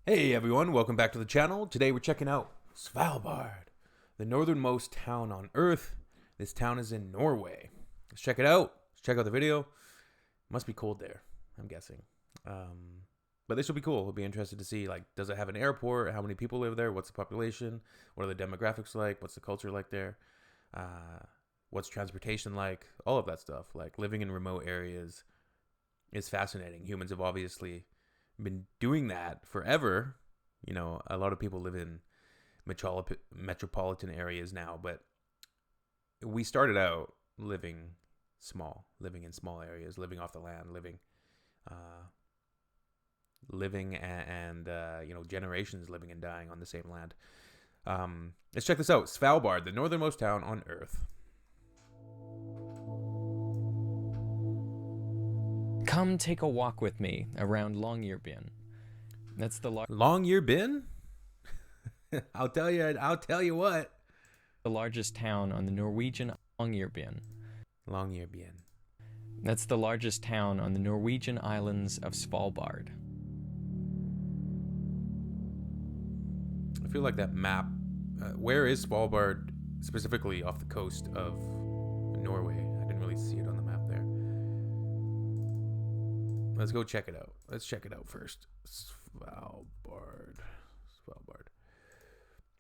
Hey everyone, welcome back to the channel. Today we're checking out Svalbard, the northernmost town on Earth. This town is in Norway. Let's check it out. Let's check out the video. Must be cold there, I'm guessing. But this will be cool. We'll be interested to see, like, does it have an airport? How many people live there? What's the population? What are the demographics like? What's the culture like there? What's transportation like? All of that stuff. Like, living in remote areas is fascinating. Humans have obviously been doing that forever. You know, a lot of people live in metropolitan areas now, but we started out living in small areas, living off the land, generations living and dying on the same land. Let's check this out. Svalbard, the northernmost town on Earth. Come take a walk with me around Longyearbyen. That's the Longyearbyen? I'll tell you what. the largest town on the Norwegian Longyearbyen. Longyearbyen. That's the largest town on the Norwegian islands of Svalbard. I feel like that map. Where is Svalbard specifically off the coast of Norway? I didn't really see it on the map there. Let's go check it out. Let's check it out first. Svalbard.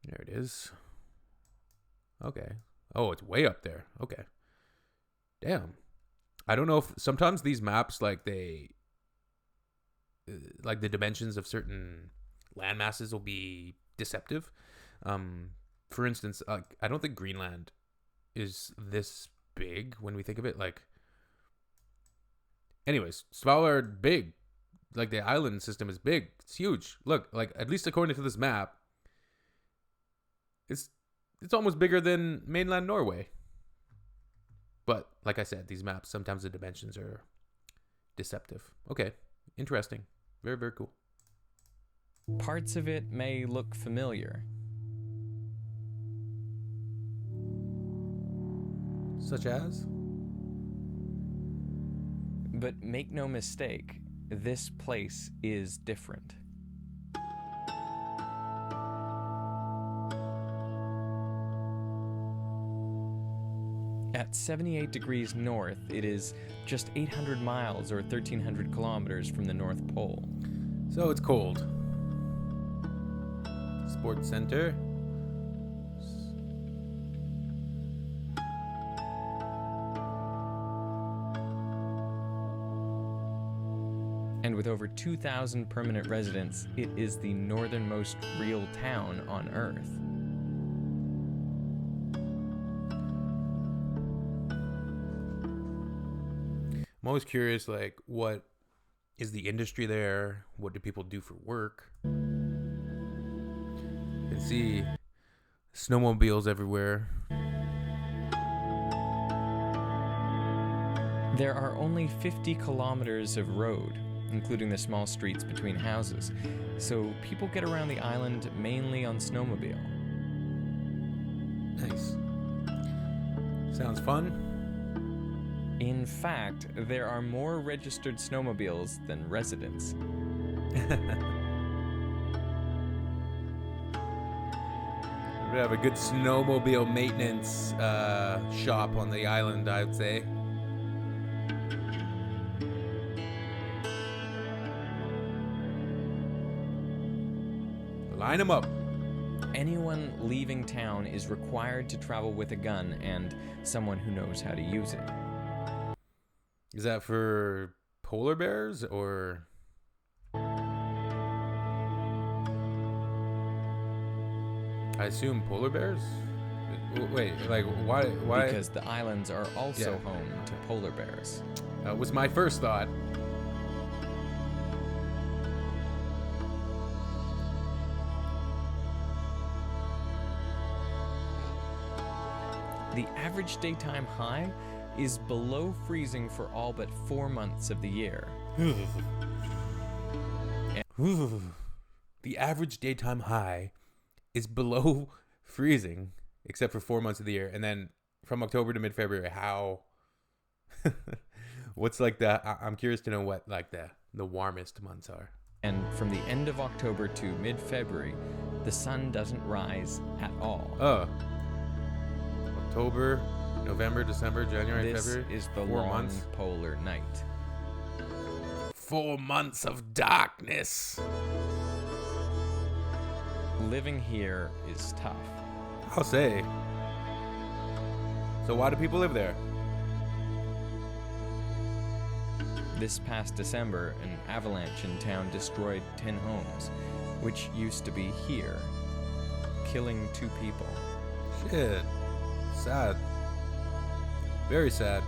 There it is. Okay. Oh, it's way up there. Okay. Damn. I don't know if sometimes these maps, like the dimensions of certain land masses will be deceptive. For instance, I don't think Greenland is this big when we think of it. Like, anyways, Svalbard big. Like, the island system is big. It's huge. Look, like, at least according to this map, it's almost bigger than mainland Norway. But like I said, these maps, sometimes the dimensions are deceptive. Okay, interesting. Very, very cool. Parts of it may look familiar. Such as? But make no mistake, this place is different. At 78 degrees north, it is just 800 miles or 1,300 kilometers from the North Pole. So it's cold. Sports center. And with over 2,000 permanent residents, it is the northernmost real town on Earth. I'm always curious, like, what is the industry there? What do people do for work? You can see snowmobiles everywhere. There are only 50 kilometers of road, including the small streets between houses, so people get around the island mainly on snowmobile. Nice. Sounds fun. In fact, there are more registered snowmobiles than residents. We have a good snowmobile maintenance shop on the island, I would say. Line them up. Anyone leaving town is required to travel with a gun and someone who knows how to use it. Is that for polar bears or? I assume polar bears? Wait, like, why? Because the islands are also home to polar bears. That was my first thought. The average daytime high is below freezing for all but 4 months of the year. The average daytime high is below freezing, except for 4 months of the year. And then from October to mid-February, how? What's like the? I'm curious to know what like the warmest months are. And from the end of October to mid-February, the sun doesn't rise at all. October, November, December, January, This February. is the 4 long months. polar night. 4 months of darkness. Living here is tough. I'll say. So why do people live there? This past December, an avalanche in town destroyed 10 homes, which used to be here, killing 2 people. Shit. Sad. Very sad.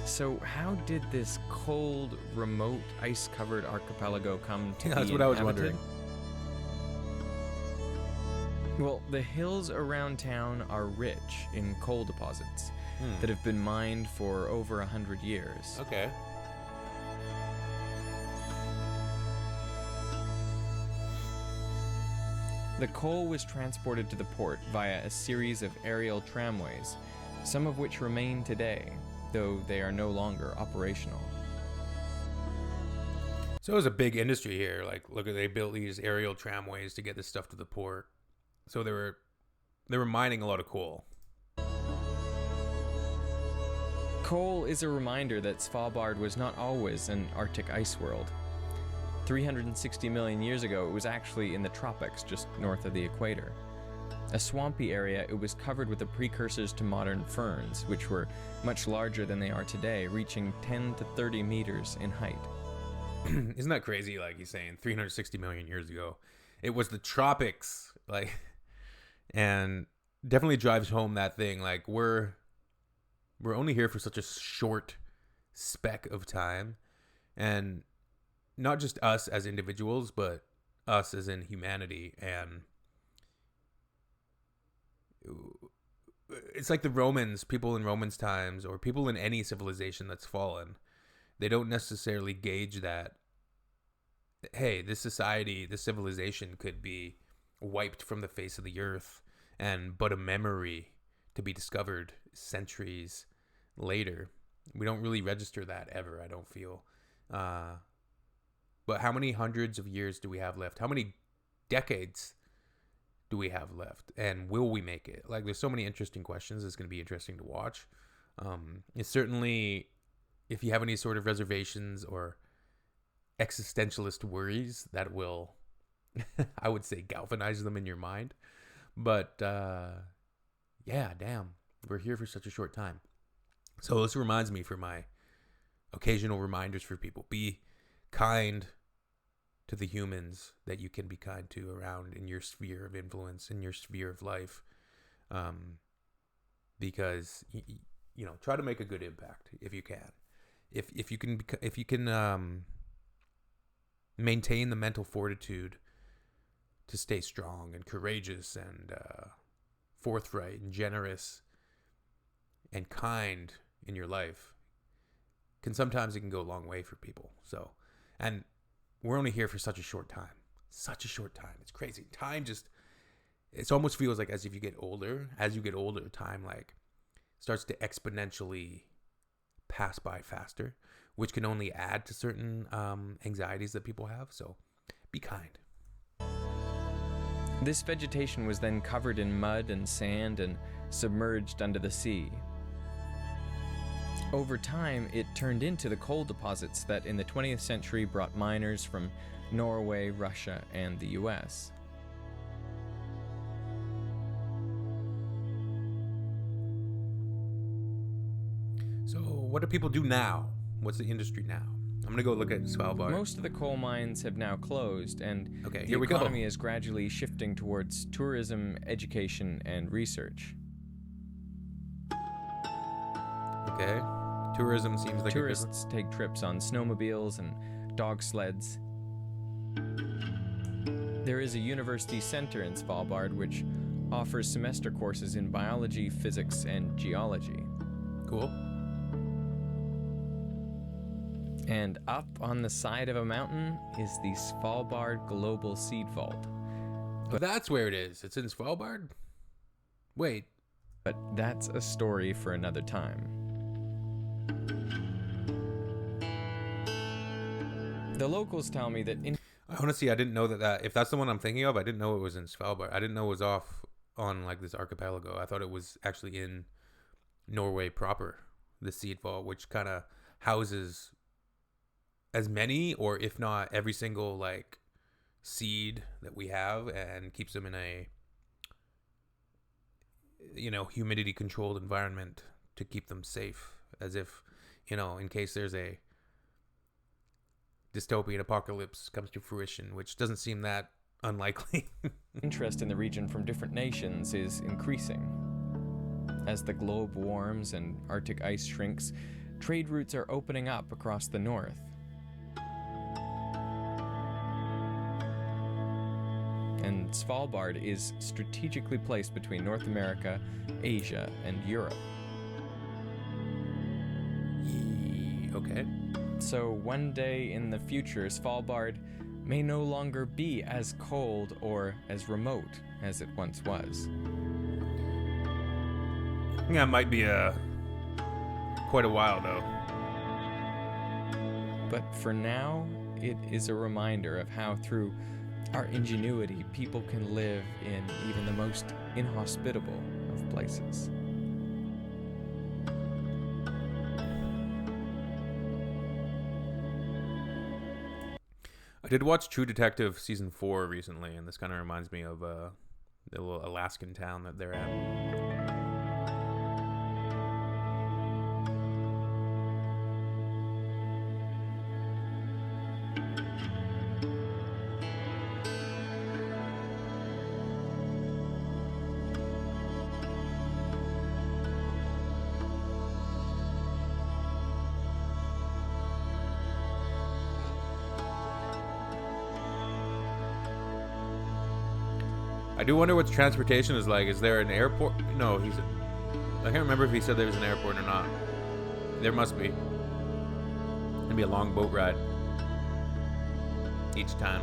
So how did this cold, remote, ice-covered archipelago come to be That's what I was inhabited? wondering. Well, the hills around town are rich in coal deposits that have been mined for over 100 years. Okay. The coal was transported to the port via a series of aerial tramways, some of which remain today, though they are no longer operational. So it was a big industry here. Like, look, they built these aerial tramways to get this stuff to the port. So they were mining a lot of coal. Coal is a reminder that Svalbard was not always an Arctic ice world. 360 million years ago, it was actually in the tropics just north of the equator. A swampy area, it was covered with the precursors to modern ferns, which were much larger than they are today, reaching 10 to 30 meters in height. Isn't that crazy? Like he's saying 360 million years ago, it was the tropics, like, and definitely drives home that thing. Like we're only here for such a short speck of time, and not just us as individuals, but us as in humanity. And it's like the Romans, people in Romans times, or people in any civilization that's fallen, they don't necessarily gauge that, hey, this society, this civilization could be wiped from the face of the earth and but a memory to be discovered centuries later. We don't really register that ever, I don't feel. But how many hundreds of years do we have left? How many decades do we have left? And will we make it? Like, there's so many interesting questions. It's going to be interesting to watch. It's certainly, if you have any sort of reservations or existentialist worries, that will, I would say, galvanize them in your mind. But, yeah, damn, we're here for such a short time. So this reminds me, for my occasional reminders for people, be kind to the humans that you can be kind to around in your sphere of influence, in your sphere of life. Because, you know, try to make a good impact if you can. If you can maintain the mental fortitude to stay strong and courageous and forthright and generous and kind in your life, sometimes it can go a long way for people. So, and we're only here for such a short time. Such a short time. It's crazy. Time just, it almost feels like as you get older, time like starts to exponentially pass by faster, which can only add to certain anxieties that people have. So be kind. This vegetation was then covered in mud and sand and submerged under the sea. Over time, it turned into the coal deposits that in the 20th century brought miners from Norway, Russia, and the US. So what do people do now? What's the industry now? I'm going to go look at Svalbard. Most of the coal mines have now closed, and Okay, the here we go. economy is gradually shifting towards tourism, education, and research. Okay. Tourism seems like Tourists take trips on snowmobiles and dog sleds. There is a university center in Svalbard which offers semester courses in biology, physics, and geology. Cool. And up on the side of a mountain is the Svalbard Global Seed Vault. But that's where it is. It's in Svalbard? Wait. But that's a story for another time. The locals tell me that Honestly, I didn't know that if that's the one I'm thinking of, I didn't know it was in Svalbard. I didn't know it was off on like this archipelago. I thought it was actually in Norway proper, the seed vault, which kind of houses as many, or if not every single like seed that we have, and keeps them in a humidity controlled environment to keep them safe, as if in case there's a dystopian apocalypse comes to fruition, which doesn't seem that unlikely. interest in the region from different nations is increasing. As the globe warms and Arctic ice shrinks, trade routes are opening up across the north. And Svalbard is strategically placed between North America, Asia, and Europe. Okay. So one day in the future, Svalbard may no longer be as cold or as remote as it once was. Yeah, it might be quite a while though. But for now, it is a reminder of how through our ingenuity, people can live in even the most inhospitable of places. I did watch True Detective season 4 recently, and this kind of reminds me of the little Alaskan town that they're at. I do wonder what transportation is like. Is there an airport? No, I can't remember if he said there was an airport or not. There must be. It'd be a long boat ride each time.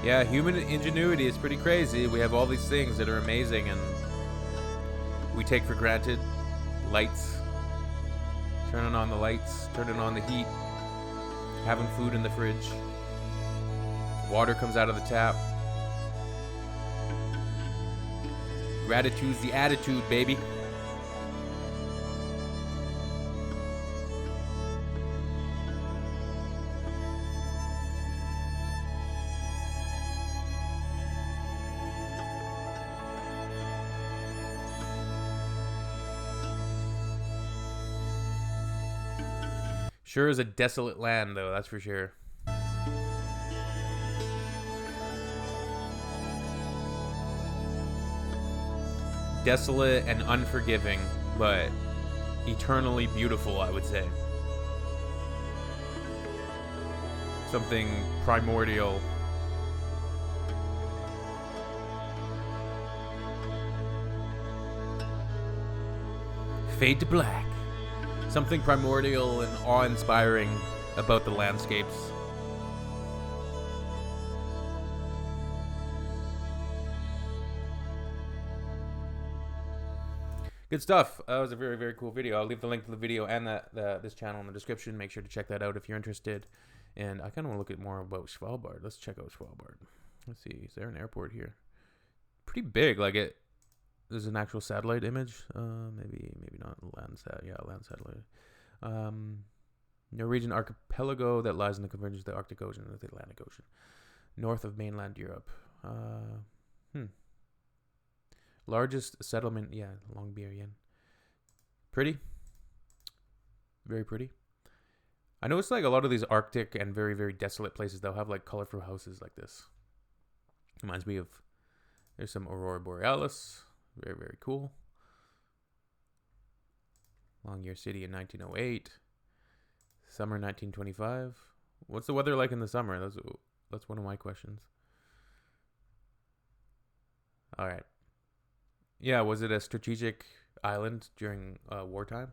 Yeah, human ingenuity is pretty crazy. We have all these things that are amazing and we take for granted. Lights. Turning on the lights, turning on the heat, having food in the fridge. Water comes out of the tap. Gratitude's the attitude, baby. Sure is a desolate land, though, that's for sure. Desolate and unforgiving, but eternally beautiful, I would say. Something primordial. Fade to black. Something primordial and awe-inspiring about the landscapes. Good stuff. That was a very, very cool video. I'll leave the link to the video and this channel in the description. Make sure to check that out if you're interested. And I kind of want to look at more about Svalbard. Let's check out Svalbard. Let's see. Is there an airport here? Pretty big. Like it. There's an actual satellite image. Maybe not Landsat. Yeah, Landsat. Norwegian archipelago that lies in the convergence of the Arctic Ocean and the Atlantic Ocean, north of mainland Europe. Largest settlement, yeah, Longyearbyen. Pretty. Very pretty. I know it's like a lot of these Arctic and very, very desolate places, they'll have like colorful houses like this. Reminds me of, there's some Aurora Borealis. Very, very cool. Longyear City in 1908. Summer 1925. What's the weather like in the summer? That's one of my questions. All right. Yeah, was it a strategic island during wartime?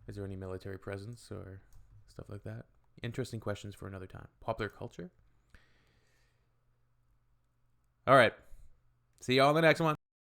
Is there any military presence or stuff like that? Interesting questions for another time. Popular culture? All right. See you all in the next one.